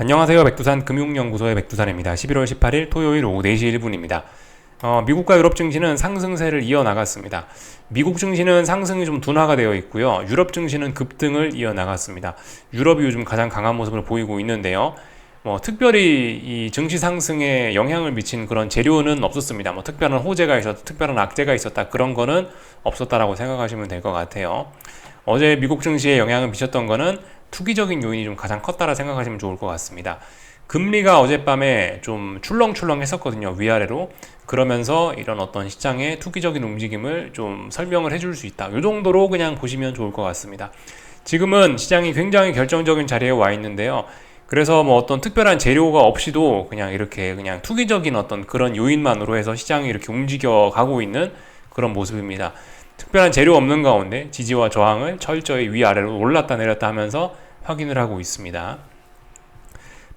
안녕하세요. 백두산 금융연구소의 백두산입니다. 11월 18일 토요일 오후 4시 1분입니다. 미국과 유럽 증시는 상승세를 이어나갔습니다. 미국 증시는 상승이 좀 둔화가 되어 있고요. 유럽 증시는 급등을 이어나갔습니다. 유럽이 요즘 가장 강한 모습을 보이고 있는데요. 특별히 이 증시 상승에 영향을 미친 그런 재료는 없었습니다. 특별한 호재가 있었다, 특별한 악재가 있었다, 그런 거는 없었다라고 생각하시면 될 것 같아요. 어제 미국 증시에 영향을 미쳤던 거는 투기적인 요인이 좀 가장 컸다라 생각하시면 좋을 것 같습니다. 금리가 어젯밤에 좀 출렁출렁 했었거든요. 위아래로. 그러면서 이런 어떤 시장의 투기적인 움직임을 좀 설명을 해줄 수 있다. 이 정도로 그냥 보시면 좋을 것 같습니다. 지금은 시장이 굉장히 결정적인 자리에 와 있는데요. 그래서 어떤 특별한 재료가 없이도 그냥 이렇게 그냥 투기적인 어떤 그런 요인만으로 해서 시장이 이렇게 움직여 가고 있는 그런 모습입니다. 특별한 재료 없는 가운데 지지와 저항을 철저히 위아래로 올랐다 내렸다 하면서 확인을 하고 있습니다.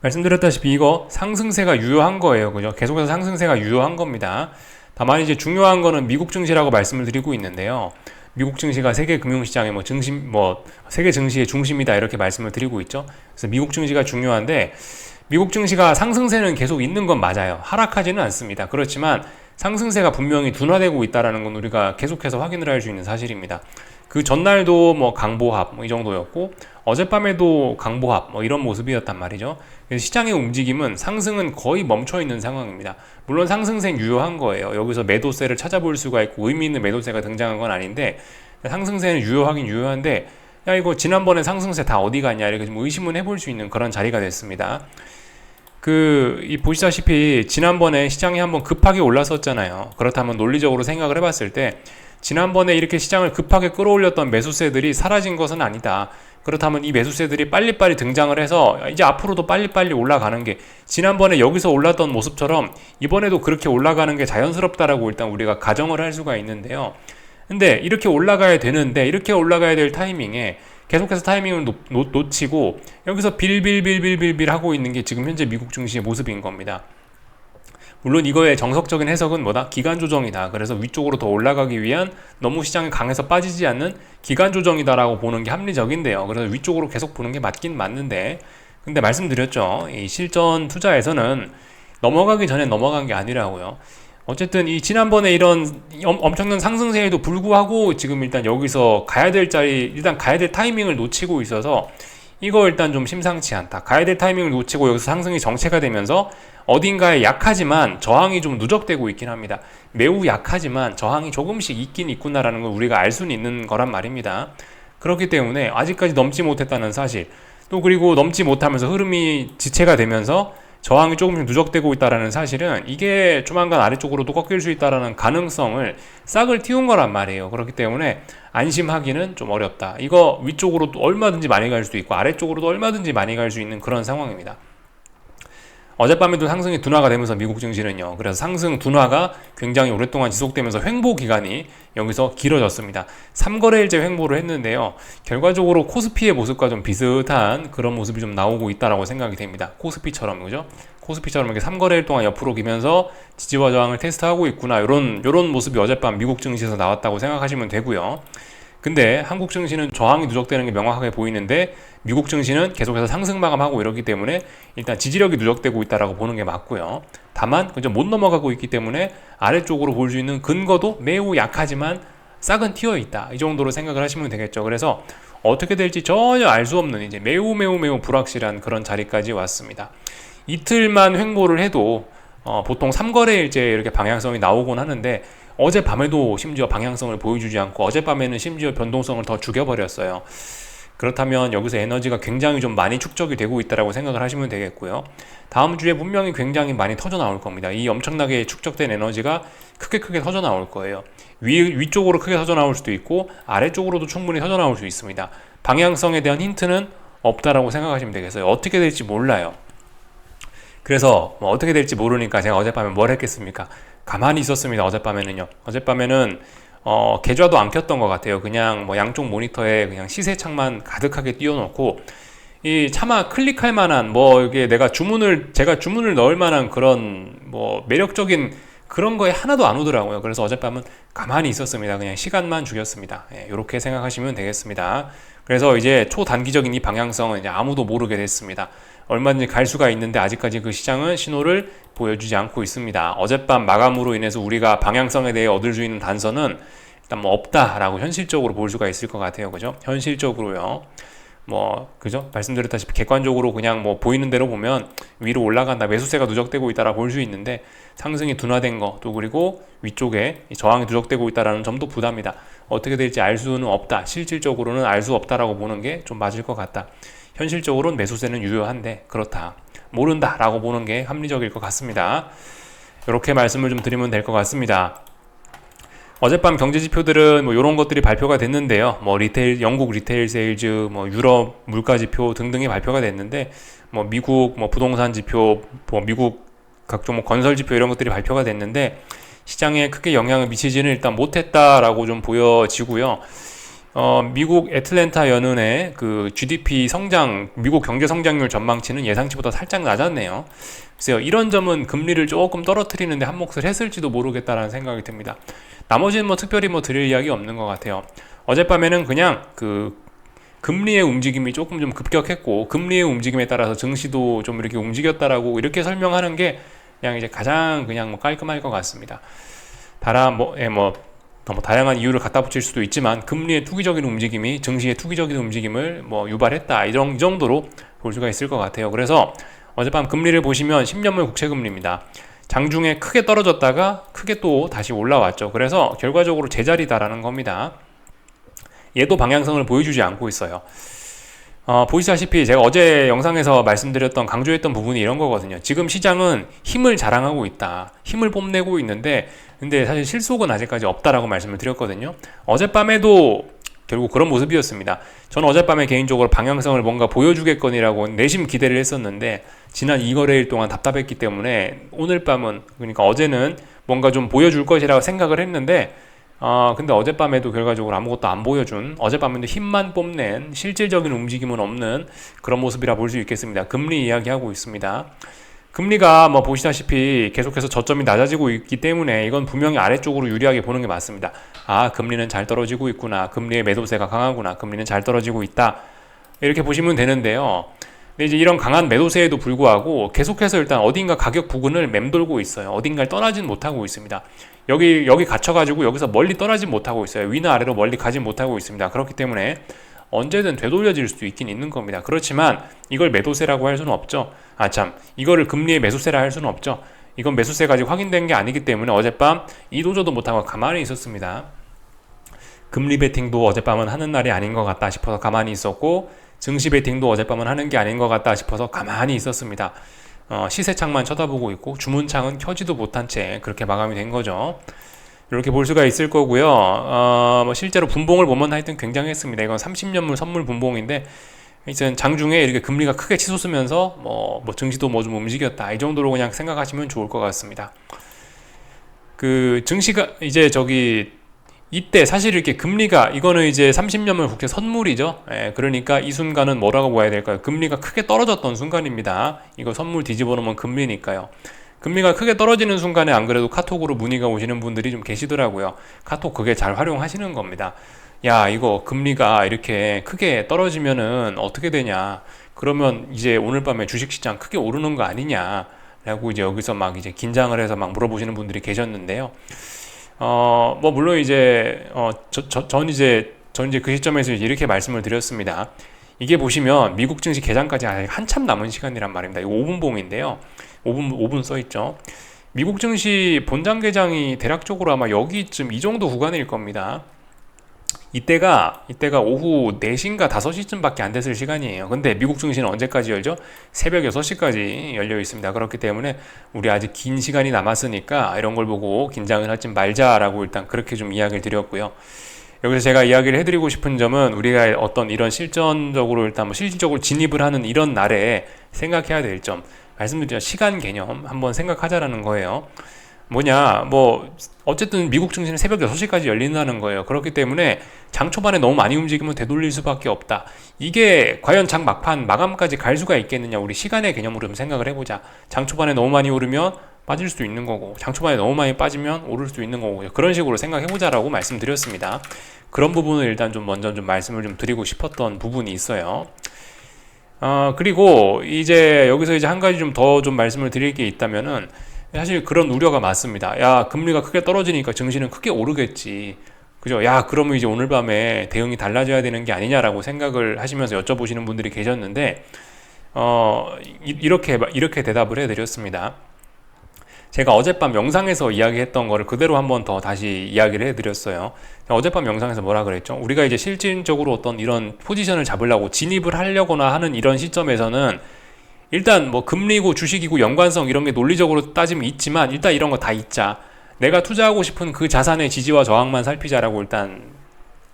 말씀드렸다시피 이거 상승세가 유효한 거예요. 그죠? 계속해서 상승세가 유효한 겁니다. 다만 이제 중요한 거는 미국 증시라고 말씀을 드리고 있는데요. 미국 증시가 세계 금융시장의 세계 증시의 중심이다 이렇게 말씀을 드리고 있죠. 그래서 미국 증시가 중요한데 미국 증시가 상승세는 계속 있는 건 맞아요. 하락하지는 않습니다. 그렇지만 상승세가 분명히 둔화되고 있다는 건 우리가 계속해서 확인을 할 수 있는 사실입니다. 그 전날도 강보합 이 정도였고 어젯밤에도 강보합 이런 모습이었단 말이죠. 그래서 시장의 움직임은 상승은 거의 멈춰 있는 상황입니다. 물론 상승세는 유효한 거예요. 여기서 매도세를 찾아볼 수가 있고 의미 있는 매도세가 등장한 건 아닌데 상승세는 유효하긴 유효한데 야 이거 지난번에 상승세 다 어디 갔냐 이렇게 좀 의심은 해볼 수 있는 그런 자리가 됐습니다. 보시다시피 지난번에 시장이 한번 급하게 올랐었잖아요. 그렇다면 논리적으로 생각을 해봤을 때 지난번에 이렇게 시장을 급하게 끌어올렸던 매수세들이 사라진 것은 아니다. 그렇다면 이 매수세들이 빨리빨리 등장을 해서 이제 앞으로도 빨리빨리 올라가는 게 지난번에 여기서 올랐던 모습처럼 이번에도 그렇게 올라가는 게 자연스럽다라고 일단 우리가 가정을 할 수가 있는데요. 근데 이렇게 올라가야 되는데 이렇게 올라가야 될 타이밍에 계속해서 타이밍을 놓치고 여기서 빌빌빌빌빌 하고 있는 게 지금 현재 미국 증시의 모습인 겁니다. 물론 이거의 정석적인 해석은 기간 조정이다. 그래서 위쪽으로 더 올라가기 위한 너무 시장이 강해서 빠지지 않는 기간 조정이다라고 보는 게 합리적인데요. 그래서 위쪽으로 계속 보는 게 맞긴 맞는데 근데 말씀드렸죠. 이 실전 투자에서는 넘어가기 전에 넘어간 게 아니라고요. 어쨌든 이 지난번에 이런 엄청난 상승세에도 불구하고 지금 일단 여기서 일단 가야 될 타이밍을 놓치고 있어서 이거 일단 좀 심상치 않다. 가야 될 타이밍을 놓치고 여기서 상승이 정체가 되면서 어딘가에 약하지만 저항이 좀 누적되고 있긴 합니다. 매우 약하지만 저항이 조금씩 있긴 있구나라는 걸 우리가 알 수는 있는 거란 말입니다. 그렇기 때문에 아직까지 넘지 못했다는 사실, 또 그리고 넘지 못하면서 흐름이 지체가 되면서 저항이 조금씩 누적되고 있다는 사실은 이게 조만간 아래쪽으로도 꺾일 수 있다는 가능성을 싹을 틔운 거란 말이에요. 그렇기 때문에 안심하기는 좀 어렵다. 이거 위쪽으로도 얼마든지 많이 갈 수도 있고 아래쪽으로도 얼마든지 많이 갈 수 있는 그런 상황입니다. 어젯밤에도 상승이 둔화가 되면서 미국 증시는요. 그래서 상승 둔화가 굉장히 오랫동안 지속되면서 횡보 기간이 여기서 길어졌습니다. 3거래일째 횡보를 했는데요. 결과적으로 코스피의 모습과 좀 비슷한 그런 모습이 좀 나오고 있다라고 생각이 됩니다. 코스피처럼, 그죠? 코스피처럼 이렇게 3거래일 동안 옆으로 기면서 지지와 저항을 테스트하고 있구나. 요런 모습이 어젯밤 미국 증시에서 나왔다고 생각하시면 되고요. 근데 한국 증시는 저항이 누적되는 게 명확하게 보이는데 미국 증시는 계속해서 상승 마감하고 이러기 때문에 일단 지지력이 누적되고 있다라고 보는 게 맞고요. 다만 못 넘어가고 있기 때문에 아래쪽으로 볼 수 있는 근거도 매우 약하지만 싹은 튀어 있다. 이 정도로 생각을 하시면 되겠죠. 그래서 어떻게 될지 전혀 알 수 없는 이제 매우 불확실한 그런 자리까지 왔습니다. 이틀만 횡보를 해도 보통 3거래일째 이렇게 방향성이 나오곤 하는데 어젯밤에도 심지어 방향성을 보여주지 않고 어젯밤에는 심지어 변동성을 더 죽여버렸어요. 그렇다면 여기서 에너지가 굉장히 좀 많이 축적이 되고 있다고 생각을 하시면 되겠고요. 다음 주에 분명히 굉장히 많이 터져 나올 겁니다. 이 엄청나게 축적된 에너지가 크게 터져 나올 거예요. 위쪽으로 크게 터져 나올 수도 있고 아래쪽으로도 충분히 터져 나올 수 있습니다. 방향성에 대한 힌트는 없다라고 생각하시면 되겠어요. 어떻게 될지 몰라요. 그래서 어떻게 될지 모르니까 제가 어젯밤에 뭘 했겠습니까? 가만히 있었습니다. 어젯밤에는 계좌도 안 켰던 것 같아요. 그냥 양쪽 모니터에 그냥 시세창만 가득하게 띄워놓고 이 차마 클릭할 만한 이게 제가 주문을 넣을 만한 그런 매력적인 그런 거에 하나도 안 오더라고요. 그래서 어젯밤은 가만히 있었습니다. 그냥 시간만 죽였습니다. 이렇게 생각하시면 되겠습니다. 그래서 이제 초단기적인 이 방향성은 이제 아무도 모르게 됐습니다. 얼마든지 갈 수가 있는데 아직까지 그 시장은 신호를 보여주지 않고 있습니다. 어젯밤 마감으로 인해서 우리가 방향성에 대해 얻을 수 있는 단서는 일단 뭐 없다라고 현실적으로 볼 수가 있을 것 같아요. 그죠? 현실적으로요. 그죠? 말씀드렸다시피 객관적으로 그냥 뭐 보이는 대로 보면 위로 올라간다, 매수세가 누적되고 있다라 볼 수 있는데 상승이 둔화된 거, 또 그리고 위쪽에 저항이 누적되고 있다라는 점도 부담이다. 어떻게 될지 알 수는 없다. 실질적으로는 알 수 없다라고 보는 게 좀 맞을 것 같다. 현실적으로는 매수세는 유효한데 그렇다. 모른다라고 보는 게 합리적일 것 같습니다. 이렇게 말씀을 좀 드리면 될 것 같습니다. 어젯밤 경제 지표들은 뭐 이런 것들이 발표가 됐는데요. 뭐 리테일, 영국 리테일 세일즈, 뭐 유럽 물가 지표 등등이 발표가 됐는데, 뭐 미국 뭐 부동산 지표, 뭐 미국 각종 뭐 건설 지표 이런 것들이 발표가 됐는데 시장에 크게 영향을 미치지는 일단 못했다라고 좀 보여지고요. 미국 애틀랜타 연은의 그 GDP 성장, 미국 경제 성장률 전망치는 예상치보다 살짝 낮았네요. 그래서 이런 점은 금리를 조금 떨어뜨리는데 한 몫을 했을지도 모르겠다라는 생각이 듭니다. 나머지는 뭐 특별히 뭐 드릴 이야기 없는 것 같아요. 어젯밤에는 그냥 그 금리의 움직임이 조금 좀 급격했고 금리의 움직임에 따라서 증시도 좀 이렇게 움직였다라고 이렇게 설명하는 게 그냥 이제 가장 그냥 뭐 깔끔할 것 같습니다. 너무 다양한 이유를 갖다 붙일 수도 있지만 금리의 투기적인 움직임이 증시의 투기적인 움직임을 뭐 유발했다 이 정도로 볼 수가 있을 것 같아요. 그래서 어젯밤 금리를 보시면 10년물 국채금리입니다. 장중에 크게 떨어졌다가 크게 또 다시 올라왔죠. 그래서 결과적으로 제자리다라는 겁니다. 얘도 방향성을 보여주지 않고 있어요. 보시다시피 제가 어제 영상에서 말씀드렸던 강조했던 부분이 이런 거거든요. 지금 시장은 힘을 자랑하고 있다. 힘을 뽐내고 있는데 근데 사실 실속은 아직까지 없다라고 말씀을 드렸거든요. 어젯밤에도 결국 그런 모습이었습니다. 저는 어젯밤에 개인적으로 방향성을 뭔가 보여주겠거니라고 내심 기대를 했었는데 지난 2거래일 동안 답답했기 때문에 오늘 밤은, 그러니까 어제는 뭔가 좀 보여줄 것이라고 생각을 했는데 근데 어젯밤에도 결과적으로 아무것도 안 보여준, 어젯밤에도 힘만 뽐낸 실질적인 움직임은 없는 그런 모습이라 볼 수 있겠습니다. 금리 이야기하고 있습니다. 금리가 뭐 보시다시피 계속해서 저점이 낮아지고 있기 때문에 이건 분명히 아래쪽으로 유리하게 보는 게 맞습니다. 금리는 잘 떨어지고 있구나. 금리의 매도세가 강하구나. 금리는 잘 떨어지고 있다. 이렇게 보시면 되는데요. 근데 이제 이런 강한 매도세에도 불구하고 계속해서 일단 어딘가 가격 부근을 맴돌고 있어요. 어딘가를 떠나진 못하고 있습니다. 여기 갇혀가지고 여기서 멀리 떠나진 못하고 있어요. 위나 아래로 멀리 가진 못하고 있습니다. 그렇기 때문에 언제든 되돌려질 수도 있긴 있는 겁니다. 그렇지만 이걸 매도세라고 할 수는 없죠. 이거를 금리의 매수세라 할 수는 없죠. 이건 매수세가 아직 확인된 게 아니기 때문에 어젯밤 이도저도 못하고 가만히 있었습니다. 금리 베팅도 어젯밤은 하는 날이 아닌 것 같다 싶어서 가만히 있었고, 증시 베팅도 어젯밤은 하는 게 아닌 것 같다 싶어서 가만히 있었습니다. 시세창만 쳐다보고 있고 주문창은 켜지도 못한 채 그렇게 마감이 된 거죠. 이렇게 볼 수가 있을 거고요. 뭐 실제로 분봉을 보면 하여튼 굉장했습니다. 이건 30년물 선물 분봉인데 이제 장중에 이렇게 금리가 크게 치솟으면서 뭐 증시도 뭐 좀 움직였다 이 정도로 그냥 생각하시면 좋을 것 같습니다. 그 증시가 이제 이때 사실 이렇게 금리가, 이거는 이제 30년물 국채 선물이죠. 그러니까 이 순간은 뭐라고 봐야 될까요? 금리가 크게 떨어졌던 순간입니다. 이거 선물 뒤집어 놓으면 금리니까요. 금리가 크게 떨어지는 순간에 안 그래도 카톡으로 문의가 오시는 분들이 좀 계시더라고요. 카톡 그게 잘 활용하시는 겁니다. 야, 이거 금리가 이렇게 크게 떨어지면은 어떻게 되냐? 그러면 이제 오늘 밤에 주식시장 크게 오르는 거 아니냐? 라고 이제 여기서 막 이제 긴장을 해서 막 물어보시는 분들이 계셨는데요. 물론 이제 전 이제 그 시점에서 이렇게 말씀을 드렸습니다. 이게 보시면 미국 증시 개장까지 아직 한참 남은 시간이란 말입니다. 이거 5분 봉인데요. 5분 써있죠. 미국 증시 본장 개장이 대략적으로 아마 여기쯤 이 정도 구간일 겁니다. 이때가 오후 4시인가 5시쯤 밖에 안 됐을 시간이에요. 근데 미국 증시는 언제까지 열죠? 새벽 6시까지 열려 있습니다. 그렇기 때문에 우리 아직 긴 시간이 남았으니까 이런 걸 보고 긴장을 하지 말자라고 일단 그렇게 좀 이야기를 드렸고요. 여기서 제가 이야기를 해드리고 싶은 점은 우리가 어떤 이런 실전적으로 일단 뭐 실질적으로 진입을 하는 이런 날에 생각해야 될 점, 말씀드린 시간 개념 한번 생각하자라는 거예요. 어쨌든 미국 증시는 새벽 6시까지 열린다는 거예요. 그렇기 때문에 장 초반에 너무 많이 움직이면 되돌릴 수밖에 없다. 이게 과연 장 막판 마감까지 갈 수가 있겠느냐, 우리 시간의 개념으로 좀 생각을 해보자. 장 초반에 너무 많이 오르면 빠질 수도 있는 거고, 장 초반에 너무 많이 빠지면 오를 수도 있는 거고, 그런 식으로 생각해보자라고 말씀드렸습니다. 그런 부분을 일단 좀 먼저 좀 말씀을 좀 드리고 싶었던 부분이 있어요. 그리고 이제 여기서 이제 한 가지 좀 더 좀 말씀을 드릴 게 있다면은 사실 그런 우려가 많습니다. 야, 금리가 크게 떨어지니까 증시는 크게 오르겠지. 그죠? 야, 그러면 이제 오늘 밤에 대응이 달라져야 되는 게 아니냐라고 생각을 하시면서 여쭤보시는 분들이 계셨는데, 이렇게 대답을 해드렸습니다. 제가 어젯밤 영상에서 이야기했던 거를 그대로 한번 더 다시 이야기를 해드렸어요. 어젯밤 영상에서 뭐라 그랬죠? 우리가 이제 실질적으로 어떤 이런 포지션을 잡으려고 진입을 하려거나 하는 이런 시점에서는 일단 뭐 금리고 주식이고 연관성 이런 게 논리적으로 따지면 있지만 일단 이런 거 다 잊자. 내가 투자하고 싶은 그 자산의 지지와 저항만 살피자라고 일단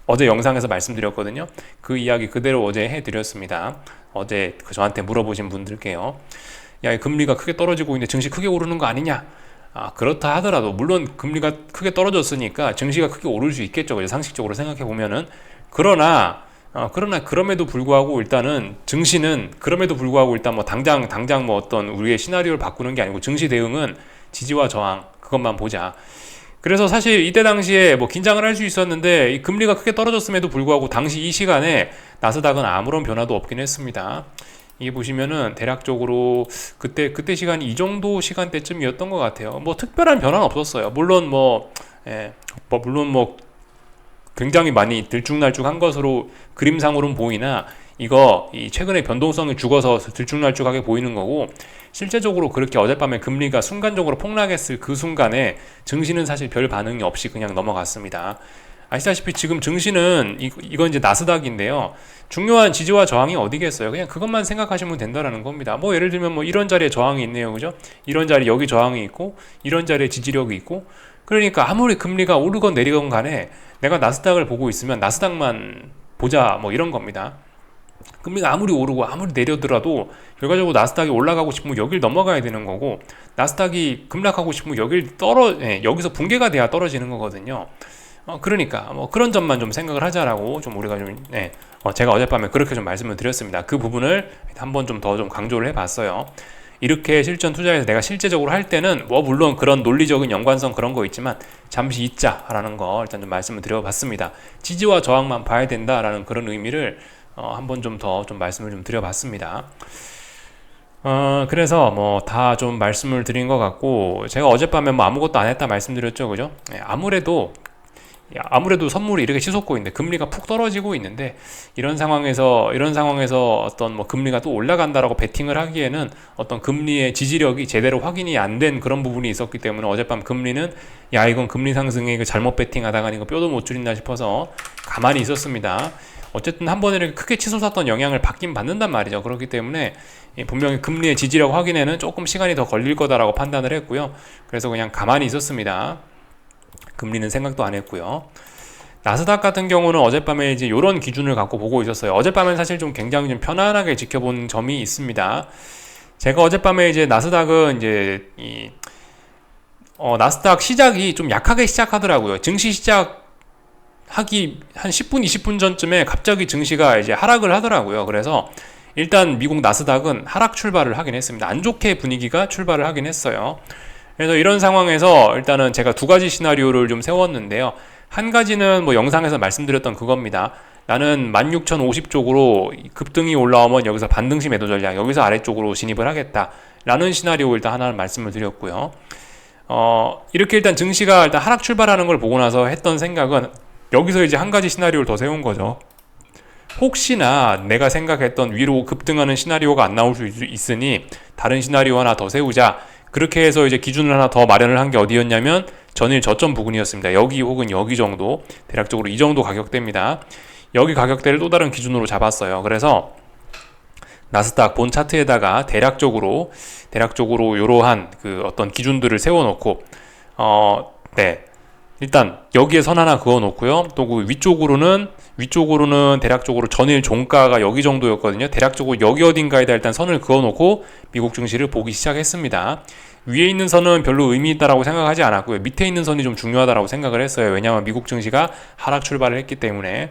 어제 영상에서 말씀드렸거든요. 그 이야기 그대로 어제 해드렸습니다. 어제 저한테 물어보신 분들께요. 야, 금리가 크게 떨어지고 있는데 증시 크게 오르는 거 아니냐? 그렇다 하더라도 물론 금리가 크게 떨어졌으니까 증시가 크게 오를 수 있겠죠. 상식적으로 생각해 보면은. 그러나 그럼에도 불구하고 일단은 증시는 그럼에도 불구하고 일단 뭐 당장 뭐 어떤 우리의 시나리오를 바꾸는 게 아니고 증시 대응은 지지와 저항 그것만 보자. 그래서 사실 이때 당시에 뭐 긴장을 할 수 있었는데 이 금리가 크게 떨어졌음에도 불구하고 당시 이 시간에 나스닥은 아무런 변화도 없긴 했습니다. 이게 보시면은 대략적으로 그때 시간이 이 정도 시간대쯤이었던 것 같아요. 뭐 특별한 변화는 없었어요. 물론 굉장히 많이 들쭉날쭉한 것으로 그림상으로는 보이나 이 최근에 변동성이 죽어서 들쭉날쭉하게 보이는 거고 실제적으로 그렇게 어젯밤에 금리가 순간적으로 폭락했을 그 순간에 증시는 사실 별 반응이 없이 그냥 넘어갔습니다. 아시다시피 지금 증시는 이건 이제 나스닥인데요. 중요한 지지와 저항이 어디겠어요? 그냥 그것만 생각하시면 된다라는 겁니다. 뭐 예를 들면 뭐 이런 자리에 저항이 있네요. 그죠? 이런 자리 여기 저항이 있고 이런 자리에 지지력이 있고 그러니까 아무리 금리가 오르건 내리건 간에 내가 나스닥을 보고 있으면 나스닥만 보자 뭐 이런 겁니다. 금리가 아무리 오르고 아무리 내려더라도 결과적으로 나스닥이 올라가고 싶으면 여길 넘어가야 되는 거고 나스닥이 급락하고 싶으면 여기서 붕괴가 돼야 떨어지는 거거든요. 그러니까 뭐 그런 점만 좀 생각을 하자라고 좀 우리가 제가 어젯밤에 그렇게 좀 말씀을 드렸습니다. 그 부분을 한번 좀 더 좀 강조를 해봤어요. 이렇게 실전 투자에서 내가 실제적으로 할 때는 뭐 물론 그런 논리적인 연관성 그런 거 있지만 잠시 잊자라는 거 일단 좀 말씀을 드려봤습니다. 지지와 저항만 봐야 된다라는 그런 의미를 한번 좀 더 좀 말씀을 좀 드려봤습니다. 그래서 뭐 다 좀 말씀을 드린 것 같고 제가 어젯밤에 뭐 아무것도 안 했다 말씀드렸죠, 그죠? 아무래도 선물이 이렇게 치솟고 있는데 금리가 푹 떨어지고 있는데 이런 상황에서 어떤 뭐 금리가 또 올라간다라고 베팅을 하기에는 어떤 금리의 지지력이 제대로 확인이 안 된 그런 부분이 있었기 때문에 어젯밤 금리는 이건 금리 상승에 이거 잘못 베팅하다가 이거 뼈도 못 줄인다 싶어서 가만히 있었습니다. 어쨌든 한 번에 이렇게 크게 치솟았던 영향을 받긴 받는단 말이죠. 그렇기 때문에 분명히 금리의 지지력 확인에는 조금 시간이 더 걸릴 거다라고 판단을 했고요. 그래서 그냥 가만히 있었습니다. 금리는 생각도 안 했고요. 나스닥 같은 경우는 어젯밤에 이제 이런 기준을 갖고 보고 있었어요. 어젯밤엔 사실 좀 굉장히 좀 편안하게 지켜본 점이 있습니다. 제가 어젯밤에 이제 나스닥은 이제 나스닥 시작이 좀 약하게 시작하더라고요. 증시 시작하기 한 10분, 20분 전쯤에 갑자기 증시가 이제 하락을 하더라고요. 그래서 일단 미국 나스닥은 하락 출발을 하긴 했습니다. 안 좋게 분위기가 출발을 하긴 했어요. 그래서 이런 상황에서 일단은 제가 두 가지 시나리오를 좀 세웠는데요. 한 가지는 뭐 영상에서 말씀드렸던 그겁니다. 나는 16,050 쪽으로 급등이 올라오면 여기서 반등시 매도 전략, 여기서 아래쪽으로 진입을 하겠다 라는 시나리오 일단 하나를 말씀을 드렸고요. 이렇게 일단 증시가 일단 하락 출발하는 걸 보고 나서 했던 생각은 여기서 이제 한 가지 시나리오를 더 세운 거죠. 혹시나 내가 생각했던 위로 급등하는 시나리오가 안 나올 수 있으니 다른 시나리오 하나 더 세우자. 그렇게 해서 이제 기준을 하나 더 마련을 한 게 어디였냐면 전일 저점 부근이었습니다. 여기 혹은 여기 정도, 대략적으로 이 정도 가격대입니다. 여기 가격대를 또 다른 기준으로 잡았어요. 그래서 나스닥 본 차트에다가 대략적으로 이러한 그 어떤 기준들을 세워놓고 일단 여기에 선 하나 그어놓고요. 또 그 위쪽으로는 대략적으로 전일 종가가 여기 정도였거든요. 대략적으로 여기 어딘가에다 일단 선을 그어놓고 미국 증시를 보기 시작했습니다. 위에 있는 선은 별로 의미 있다라고 생각하지 않았고요. 밑에 있는 선이 좀 중요하다라고 생각을 했어요. 왜냐하면 미국 증시가 하락 출발을 했기 때문에.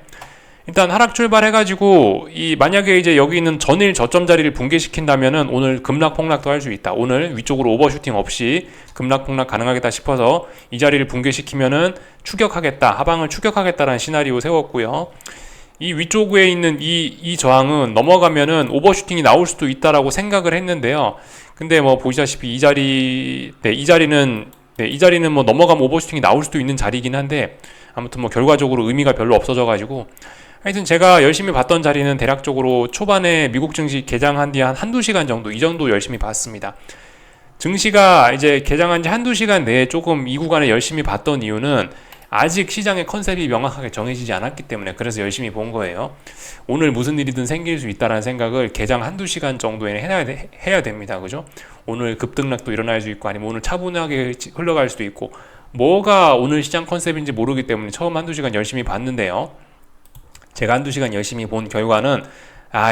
일단 하락 출발해가지고 만약에 이제 여기 있는 전일 저점 자리를 붕괴시킨다면은 오늘 급락 폭락도 할 수 있다. 오늘 위쪽으로 오버슈팅 없이 급락 폭락 가능하겠다 싶어서 이 자리를 붕괴시키면은 하방을 추격하겠다라는 시나리오 세웠고요. 이 위쪽에 있는 이 저항은 넘어가면은 오버슈팅이 나올 수도 있다라고 생각을 했는데요. 근데 뭐 보시다시피 이 자리는 뭐 넘어가면 오버슈팅이 나올 수도 있는 자리이긴 한데, 아무튼 뭐 결과적으로 의미가 별로 없어져가지고, 하여튼 제가 열심히 봤던 자리는 대략적으로 초반에 미국 증시 개장한 뒤 한 한두 시간 정도, 이 정도 열심히 봤습니다. 증시가 이제 개장한 지 한두 시간 내에 조금 이 구간에 열심히 봤던 이유는 아직 시장의 컨셉이 명확하게 정해지지 않았기 때문에, 그래서 열심히 본 거예요. 오늘 무슨 일이든 생길 수 있다는 생각을 개장 한두 시간 정도에는 해야 됩니다. 그죠? 오늘 급등락도 일어날 수 있고, 아니면 오늘 차분하게 흘러갈 수도 있고, 뭐가 오늘 시장 컨셉인지 모르기 때문에 처음 한두 시간 열심히 봤는데요. 제가 한두 시간 열심히 본 결과는,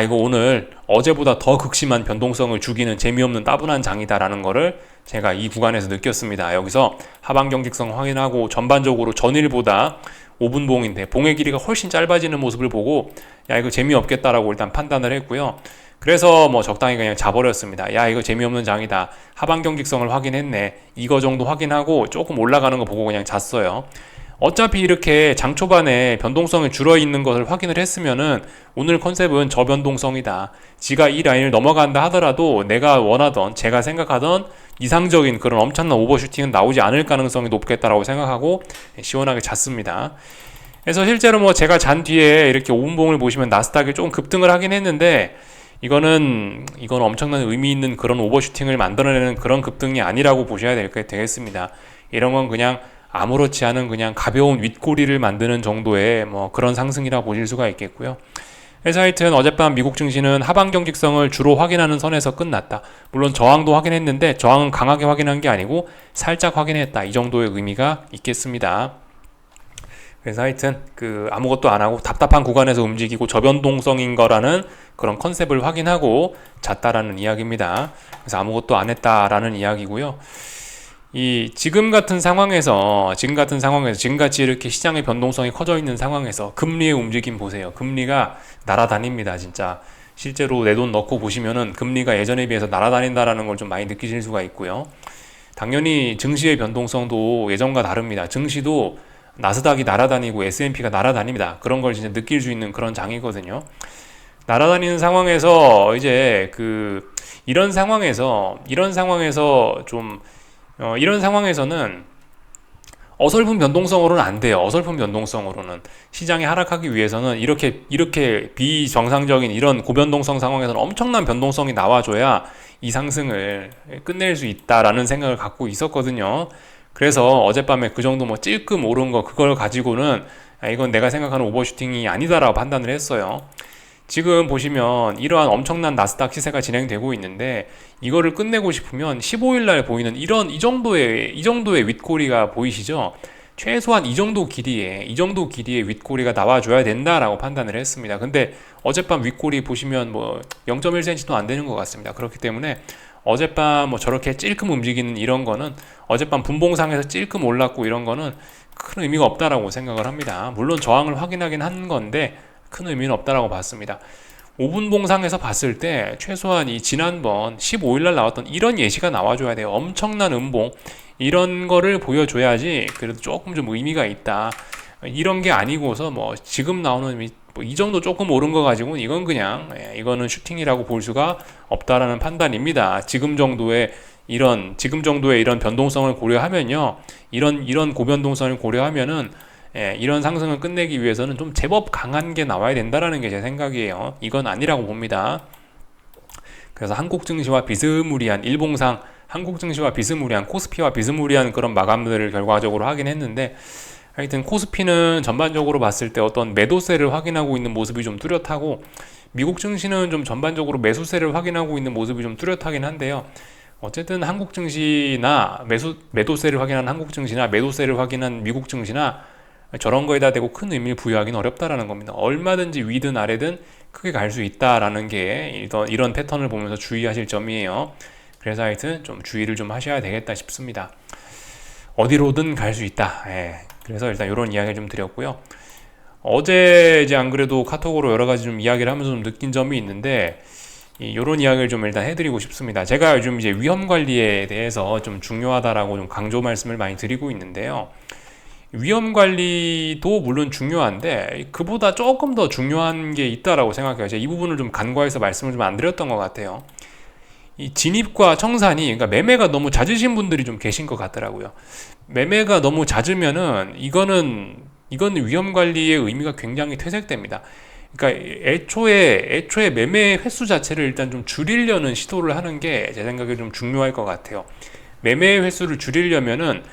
이거 오늘 어제보다 더 극심한 변동성을 죽이는 재미없는 따분한 장이다라는 거를 제가 이 구간에서 느꼈습니다. 여기서 하방 경직성 확인하고 전반적으로 전일보다 5분 봉인데 봉의 길이가 훨씬 짧아지는 모습을 보고, 이거 재미없겠다라고 일단 판단을 했고요. 그래서 뭐 적당히 그냥 자버렸습니다. 이거 재미없는 장이다. 하방 경직성을 확인했네. 이거 정도 확인하고 조금 올라가는 거 보고 그냥 잤어요. 어차피 이렇게 장 초반에 변동성이 줄어있는 것을 확인을 했으면은 오늘 컨셉은 저변동성이다. 지가 이 라인을 넘어간다 하더라도 내가 원하던, 제가 생각하던 이상적인 그런 엄청난 오버슈팅은 나오지 않을 가능성이 높겠다라고 생각하고 시원하게 잤습니다. 그래서 실제로 뭐 제가 잔 뒤에 이렇게 5분봉을 보시면 나스닥이 조금 급등을 하긴 했는데, 이거는 엄청난 의미 있는 그런 오버슈팅을 만들어내는 그런 급등이 아니라고 보셔야 되겠습니다. 이런 건 그냥 아무렇지 않은 그냥 가벼운 윗꼬리를 만드는 정도의 뭐 그런 상승이라 보실 수가 있겠고요. 그래서 하여튼 어젯밤 미국 증시는 하방 경직성을 주로 확인하는 선에서 끝났다. 물론 저항도 확인했는데 저항은 강하게 확인한 게 아니고 살짝 확인했다. 이 정도의 의미가 있겠습니다. 그래서 하여튼 아무것도 안 하고 답답한 구간에서 움직이고 저변동성인 거라는 그런 컨셉을 확인하고 잤다라는 이야기입니다. 그래서 아무것도 안 했다라는 이야기고요. 지금 같은 상황에서 지금같이 이렇게 시장의 변동성이 커져 있는 상황에서 금리의 움직임 보세요. 금리가 날아다닙니다. 진짜 실제로 내 돈 넣고 보시면은 금리가 예전에 비해서 날아다닌다라는 걸 좀 많이 느끼실 수가 있고요. 당연히 증시의 변동성도 예전과 다릅니다. 증시도 나스닥이 날아다니고 S&P가 날아다닙니다. 그런 걸 진짜 느낄 수 있는 그런 장이거든요. 날아다니는 상황에서 이제 이런 상황에서는 어설픈 변동성으로는 안 돼요. 어설픈 변동성으로는 시장이 하락하기 위해서는 이렇게 비정상적인 이런 고변동성 상황에서는 엄청난 변동성이 나와줘야 이 상승을 끝낼 수 있다라는 생각을 갖고 있었거든요. 그래서 어젯밤에 그 정도 뭐 찔끔 오른 거, 그걸 가지고는 이건 내가 생각하는 오버슈팅이 아니다라고 판단을 했어요. 지금 보시면 이러한 엄청난 나스닥 시세가 진행되고 있는데, 이거를 끝내고 싶으면 15일날 보이는 이 정도의 윗꼬리가 보이시죠? 최소한 이 정도 길이의 윗꼬리가 나와줘야 된다라고 판단을 했습니다. 근데 어젯밤 윗꼬리 보시면 뭐 0.1cm도 안 되는 것 같습니다. 그렇기 때문에 어젯밤 뭐 저렇게 찔끔 움직이는 이런 거는, 어젯밤 분봉상에서 찔끔 올랐고 이런 거는 큰 의미가 없다라고 생각을 합니다. 물론 저항을 확인하긴 한 건데 큰 의미는 없다라고 봤습니다. 5분 봉상에서 봤을 때 최소한 지난번 15일날 나왔던 이런 예시가 나와줘야 돼요. 엄청난 음봉, 이런 거를 보여줘야지 그래도 조금 좀 의미가 있다. 이런 게 아니고서 뭐 지금 나오는 이 정도 조금 오른 거 가지고는 이거는 슈팅이라고 볼 수가 없다라는 판단입니다. 지금 정도의 이런 변동성을 고려하면요, 이런 고변동성을 고려하면은 이런 상승을 끝내기 위해서는 좀 제법 강한 게 나와야 된다라는 게 제 생각이에요. 이건 아니라고 봅니다. 그래서 한국 증시와 비스무리한 코스피와 비스무리한 그런 마감들을 결과적으로 하긴 했는데, 하여튼 코스피는 전반적으로 봤을 때 어떤 매도세를 확인하고 있는 모습이 좀 뚜렷하고, 미국 증시는 좀 전반적으로 매수세를 확인하고 있는 모습이 좀 뚜렷하긴 한데요. 어쨌든 한국 증시나 매도세를 확인한 한국 증시나 매도세를 확인한 미국 증시나 저런 거에다 대고 큰 의미를 부여하기는 어렵다라는 겁니다. 얼마든지 위든 아래든 크게 갈 수 있다라는 게 이런 패턴을 보면서 주의하실 점이에요. 그래서 하여튼 좀 주의를 좀 하셔야 되겠다 싶습니다. 어디로든 갈 수 있다. 그래서 일단 이런 이야기를 좀 드렸고요. 어제 이제 안 그래도 카톡으로 여러 가지 좀 이야기를 하면서 좀 느낀 점이 있는데, 이런 이야기를 좀 일단 해드리고 싶습니다. 제가 요즘 이제 위험 관리에 대해서 좀 중요하다라고 좀 강조 말씀을 많이 드리고 있는데요. 위험 관리도 물론 중요한데 그보다 조금 더 중요한 게 있다라고 생각해요. 제가 이 부분을 좀 간과해서 말씀을 좀 안 드렸던 것 같아요. 이 진입과 청산이, 그러니까 매매가 너무 잦으신 분들이 좀 계신 것 같더라고요. 매매가 너무 잦으면은 이거는 위험 관리의 의미가 굉장히 퇴색됩니다. 그러니까 애초에 매매 횟수 자체를 일단 좀 줄이려는 시도를 하는 게 제 생각에 좀 중요할 것 같아요. 매매 횟수를 줄이려면은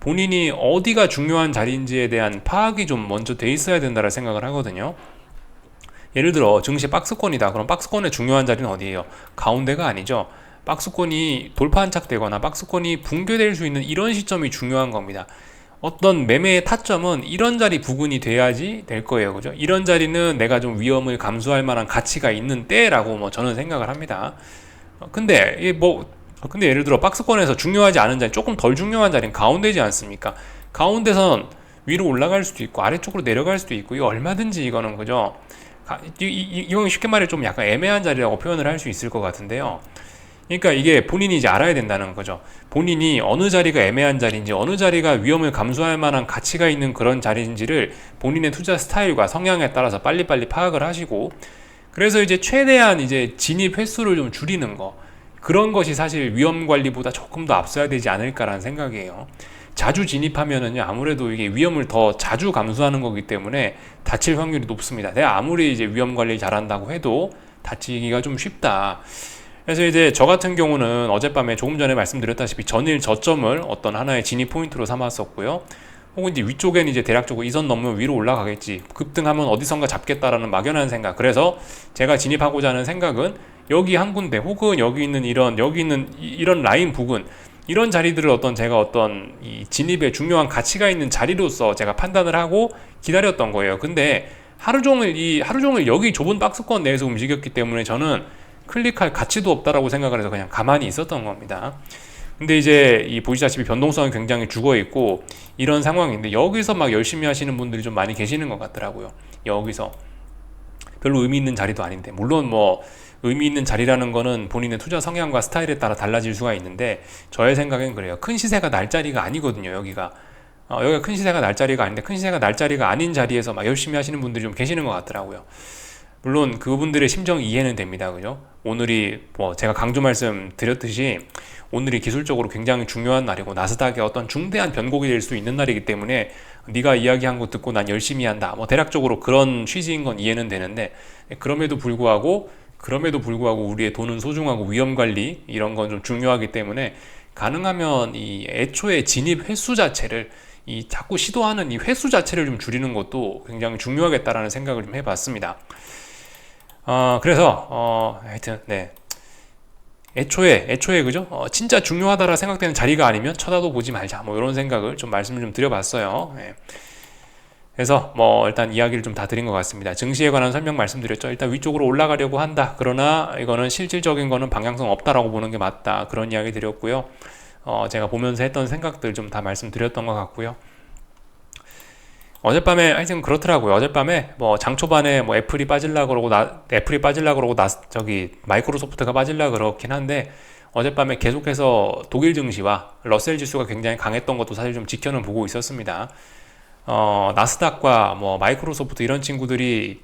본인이 어디가 중요한 자리인지에 대한 파악이 좀 먼저 돼 있어야 된다고 생각을 하거든요. 예를 들어 증시 박스권이다. 그럼 박스권의 중요한 자리는 어디예요? 가운데가 아니죠. 박스권이 돌파 안착되거나 박스권이 붕괴될 수 있는 이런 시점이 중요한 겁니다. 어떤 매매의 타점은 이런 자리 부근이 돼야지 될 거예요. 그죠? 이런 자리는 내가 좀 위험을 감수할 만한 가치가 있는 때라고 뭐 저는 생각을 합니다. 근데 예를 들어 박스권에서 중요하지 않은 자리, 조금 덜 중요한 자리는 가운데지 않습니까? 가운데선 위로 올라갈 수도 있고 아래쪽으로 내려갈 수도 있고 이거 얼마든지 이거는 그죠? 이건 쉽게 말해 좀 약간 애매한 자리라고 표현을 할 수 있을 것 같은데요. 그러니까 이게 본인이 이제 알아야 된다는 거죠. 본인이 어느 자리가 애매한 자리인지, 어느 자리가 위험을 감수할 만한 가치가 있는 그런 자리인지를 본인의 투자 스타일과 성향에 따라서 빨리빨리 파악을 하시고, 그래서 이제 최대한 이제 진입 횟수를 좀 줄이는 거, 그런 것이 사실 위험 관리보다 조금 더 앞서야 되지 않을까라는 생각이에요. 자주 진입하면은요, 아무래도 이게 위험을 더 자주 감수하는 거기 때문에 다칠 확률이 높습니다. 내가 아무리 이제 위험 관리 잘한다고 해도 다치기가 좀 쉽다. 그래서 이제 저 같은 경우는 어젯밤에 조금 전에 말씀드렸다시피 전일 저점을 어떤 하나의 진입 포인트로 삼았었고요. 혹은 이제 위쪽에는 이제 대략적으로 이 선 넘으면 위로 올라가겠지. 급등하면 어디선가 잡겠다라는 막연한 생각. 그래서 제가 진입하고자 하는 생각은 여기 한 군데 혹은 여기 있는 이런 라인 부근, 이런 자리들을 제가 이 진입에 중요한 가치가 있는 자리로서 제가 판단을 하고 기다렸던 거예요. 근데 하루 종일 여기 좁은 박스권 내에서 움직였기 때문에 저는 클릭할 가치도 없다라고 생각을 해서 그냥 가만히 있었던 겁니다. 근데 이제 보시다시피 변동성이 굉장히 죽어 있고 이런 상황인데 여기서 막 열심히 하시는 분들이 좀 많이 계시는 것 같더라고요. 여기서 별로 의미 있는 자리도 아닌데, 물론 뭐 의미 있는 자리라는 거는 본인의 투자 성향과 스타일에 따라 달라질 수가 있는데 저의 생각엔 그래요. 큰 시세가 날 자리가 아니거든요. 여기가 큰 시세가 날 자리가 아닌데, 큰 시세가 날 자리가 아닌 자리에서 막 열심히 하시는 분들이 좀 계시는 것 같더라고요. 물론 그분들의 심정 이해는 됩니다. 그죠? 오늘이 제가 강조 말씀 드렸듯이 오늘이 기술적으로 굉장히 중요한 날이고 나스닥의 어떤 중대한 변곡이 될 수 있는 날이기 때문에 네가 이야기한 거 듣고 난 열심히 한다. 대략적으로 그런 취지인 건 이해는 되는데, 그럼에도 불구하고 우리의 돈은 소중하고 위험 관리 이런 건 좀 중요하기 때문에 가능하면 이 애초에 진입 횟수 자체를 자꾸 시도하는 이 횟수 자체를 좀 줄이는 것도 굉장히 중요하겠다라는 생각을 좀 해봤습니다. 그래서 하여튼 네, 애초에 그죠? 진짜 중요하다라 생각되는 자리가 아니면 쳐다도 보지 말자. 이런 생각을 좀 말씀을 좀 드려봤어요. 네. 그래서 일단 이야기를 좀 다 드린 것 같습니다. 증시에 관한 설명 말씀드렸죠. 일단 위쪽으로 올라가려고 한다. 그러나 이거는 실질적인 거는 방향성 없다라고 보는 게 맞다. 그런 이야기 드렸고요. 제가 보면서 했던 생각들 좀 다 말씀드렸던 것 같고요. 어젯밤에 하여튼 그렇더라고요. 어젯밤에 장 초반에 애플이 빠질라 그러고 마이크로소프트가 빠질라 그렇긴 한데, 어젯밤에 계속해서 독일 증시와 러셀 지수가 굉장히 강했던 것도 사실 좀 지켜는 보고 있었습니다. 나스닥과 마이크로소프트 이런 친구들이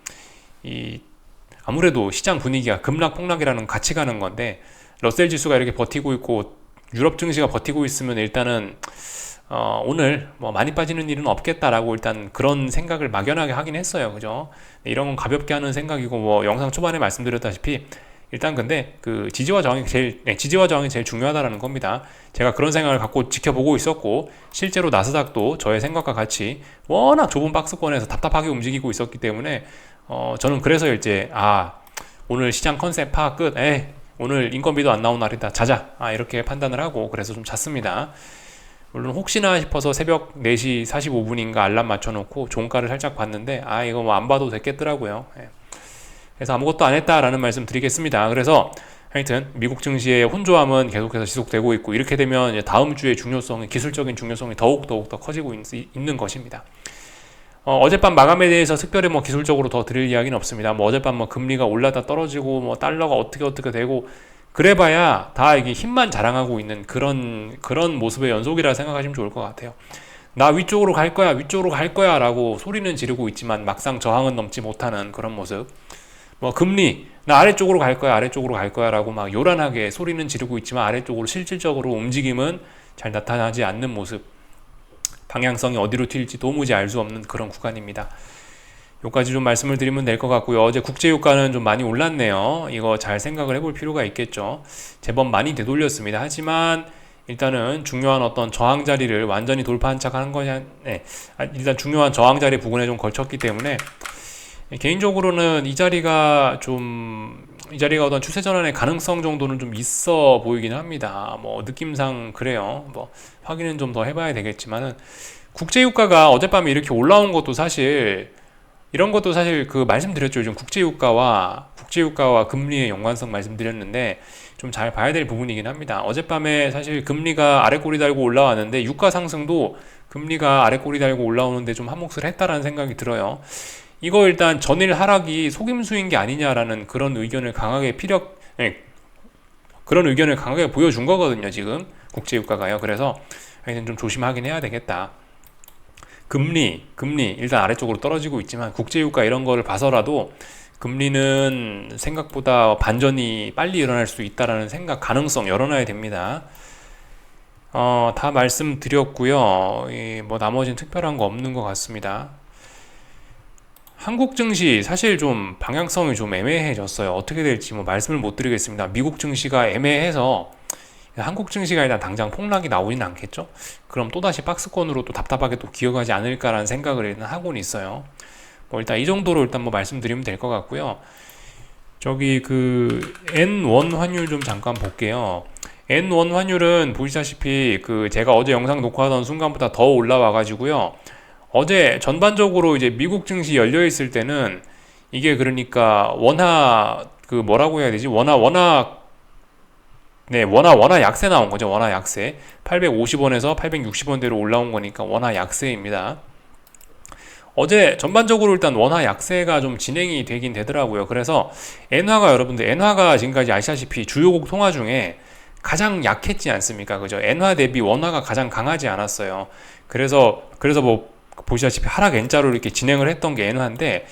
아무래도 시장 분위기가 급락 폭락이라는 같이 가는 건데, 러셀 지수가 이렇게 버티고 있고 유럽 증시가 버티고 있으면 일단은 오늘 많이 빠지는 일은 없겠다라고 일단 그런 생각을 막연하게 하긴 했어요. 그죠? 이런 건 가볍게 하는 생각이고, 영상 초반에 말씀드렸다시피 일단 근데 그 지지와 저항이 제일 중요하다라는 겁니다. 제가 그런 생각을 갖고 지켜보고 있었고, 실제로 나스닥도 저의 생각과 같이 워낙 좁은 박스권에서 답답하게 움직이고 있었기 때문에 저는 그래서 이제 오늘 시장 컨셉 파악 끝. 오늘 인건비도 안 나온 날이다. 자자. 이렇게 판단을 하고 그래서 좀 잤습니다. 물론 혹시나 싶어서 새벽 4시 45분인가 알람 맞춰놓고 종가를 살짝 봤는데 이거 안 봐도 됐겠더라고요. 그래서 아무것도 안 했다라는 말씀 드리겠습니다. 그래서 하여튼 미국 증시의 혼조함은 계속해서 지속되고 있고, 이렇게 되면 이제 다음 주의 기술적인 중요성이 더욱 더 커지고 있는 것입니다. 어젯밤 마감에 대해서 특별히 기술적으로 더 드릴 이야기는 없습니다. 어젯밤 금리가 올라다 떨어지고 달러가 어떻게 되고 그래봐야 다 이게 힘만 자랑하고 있는 그런 모습의 연속이라 생각하시면 좋을 것 같아요. 나 위쪽으로 갈 거야, 위쪽으로 갈 거야 라고 소리는 지르고 있지만 막상 저항은 넘지 못하는 그런 모습. 뭐 금리, 나 아래쪽으로 갈 거야, 아래쪽으로 갈 거야 라고 막 요란하게 소리는 지르고 있지만 아래쪽으로 실질적으로 움직임은 잘 나타나지 않는 모습. 방향성이 어디로 튈지 도무지 알 수 없는 그런 구간입니다. 요까지 좀 말씀을 드리면 될 것 같고요. 어제 국제유가는 좀 많이 올랐네요. 이거 잘 생각을 해볼 필요가 있겠죠. 제법 많이 되돌렸습니다. 하지만 일단은 중요한 어떤 저항 자리를 완전히 돌파한 척 하는 것이 일단 중요한 저항 자리 부근에 좀 걸쳤기 때문에 개인적으로는 이 자리가 어떤 추세 전환의 가능성 정도는 좀 있어 보이긴 합니다. 뭐 느낌상 그래요. 뭐 확인은 좀 더 해봐야 되겠지만은 국제유가가 어젯밤에 이렇게 올라온 것도 사실 이런 것도 사실 그 말씀드렸죠. 요즘 국제유가와 금리의 연관성 말씀드렸는데 좀 잘 봐야 될 부분이긴 합니다. 어젯밤에 사실 금리가 아래 꼬리 달고 올라왔는데 유가 상승도 금리가 아래 꼬리 달고 올라오는데 좀 한몫을 했다라는 생각이 들어요. 이거 일단 전일 하락이 속임수인 게 아니냐라는 그런 의견을 강하게 보여준 거거든요. 지금 국제유가가요. 그래서 하여튼 좀 조심하긴 해야 되겠다. 금리 일단 아래쪽으로 떨어지고 있지만 국제유가 이런 거를 봐서라도 금리는 생각보다 반전이 빨리 일어날 수 있다라는 가능성 열어놔야 됩니다. 다 말씀드렸고요. 뭐 나머지는 특별한 거 없는 것 같습니다. 한국 증시 사실 좀 방향성이 좀 애매해졌어요. 어떻게 될지 뭐 말씀을 못 드리겠습니다. 미국 증시가 애매해서 한국 증시가 일단 당장 폭락이 나오진 않겠죠? 그럼 또다시 박스권으로 또 답답하게 또 기어가지 않을까라는 생각을 일단 하고는 있어요. 뭐 일단 이 정도로 일단 뭐 말씀드리면 될 것 같고요. 저기 그 N1 환율 좀 잠깐 볼게요. N1 환율은 보시다시피 그 제가 어제 영상 녹화하던 순간보다 더 올라와 가지고요. 어제 전반적으로 이제 미국 증시 열려 있을 때는 이게 그러니까 원화 그 뭐라고 해야 되지? 원화 약세 나온 거죠. 원화 약세. 850원에서 860원대로 올라온 거니까 원화 약세입니다. 어제 전반적으로 일단 원화 약세가 좀 진행이 되긴 되더라고요. 그래서 엔화가 지금까지 아시다시피 주요국 통화 중에 가장 약했지 않습니까? 그죠? 엔화 대비 원화가 가장 강하지 않았어요. 그래서 뭐 보시다시피 하락 N자로 이렇게 진행을 했던 게 엔화인데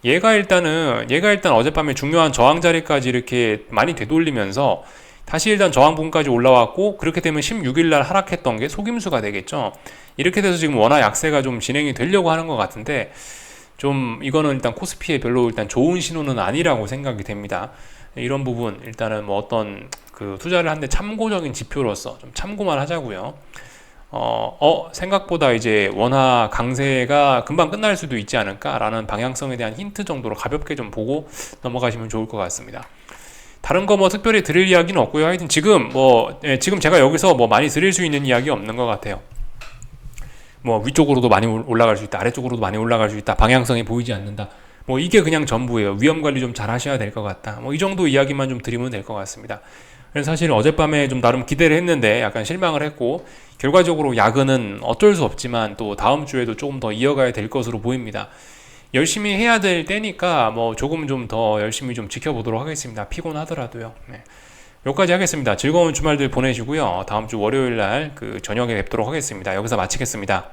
얘가 일단 어젯밤에 중요한 저항 자리까지 이렇게 많이 되돌리면서 다시 일단 저항 부분까지 올라왔고 그렇게 되면 16일날 하락했던 게 속임수가 되겠죠. 이렇게 돼서 지금 원화 약세가 좀 진행이 되려고 하는 것 같은데 좀 이거는 일단 코스피에 별로 일단 좋은 신호는 아니라고 생각이 됩니다. 이런 부분 일단은 뭐 어떤 그 투자를 하는데 참고적인 지표로서 좀 참고만 하자고요. 생각보다 이제 원화 강세가 금방 끝날 수도 있지 않을까라는 방향성에 대한 힌트 정도로 가볍게 좀 보고 넘어가시면 좋을 것 같습니다. 다른 거 뭐 특별히 드릴 이야기는 없고요. 하여튼 지금 제가 여기서 뭐 많이 드릴 수 있는 이야기 없는 것 같아요. 뭐 위쪽으로도 많이 올라갈 수 있다, 아래쪽으로도 많이 올라갈 수 있다, 방향성이 보이지 않는다. 뭐 이게 그냥 전부예요. 위험 관리 좀 잘 하셔야 될 것 같다. 뭐 이 정도 이야기만 좀 드리면 될 것 같습니다. 그래서 사실 어젯밤에 좀 나름 기대를 했는데 약간 실망을 했고 결과적으로 야근은 어쩔 수 없지만 또 다음 주에도 조금 더 이어가야 될 것으로 보입니다. 열심히 해야 될 때니까 뭐 조금 좀 더 열심히 좀 지켜보도록 하겠습니다. 피곤하더라도요. 네. 여기까지 하겠습니다. 즐거운 주말들 보내시고요. 다음 주 월요일 날 그 저녁에 뵙도록 하겠습니다. 여기서 마치겠습니다.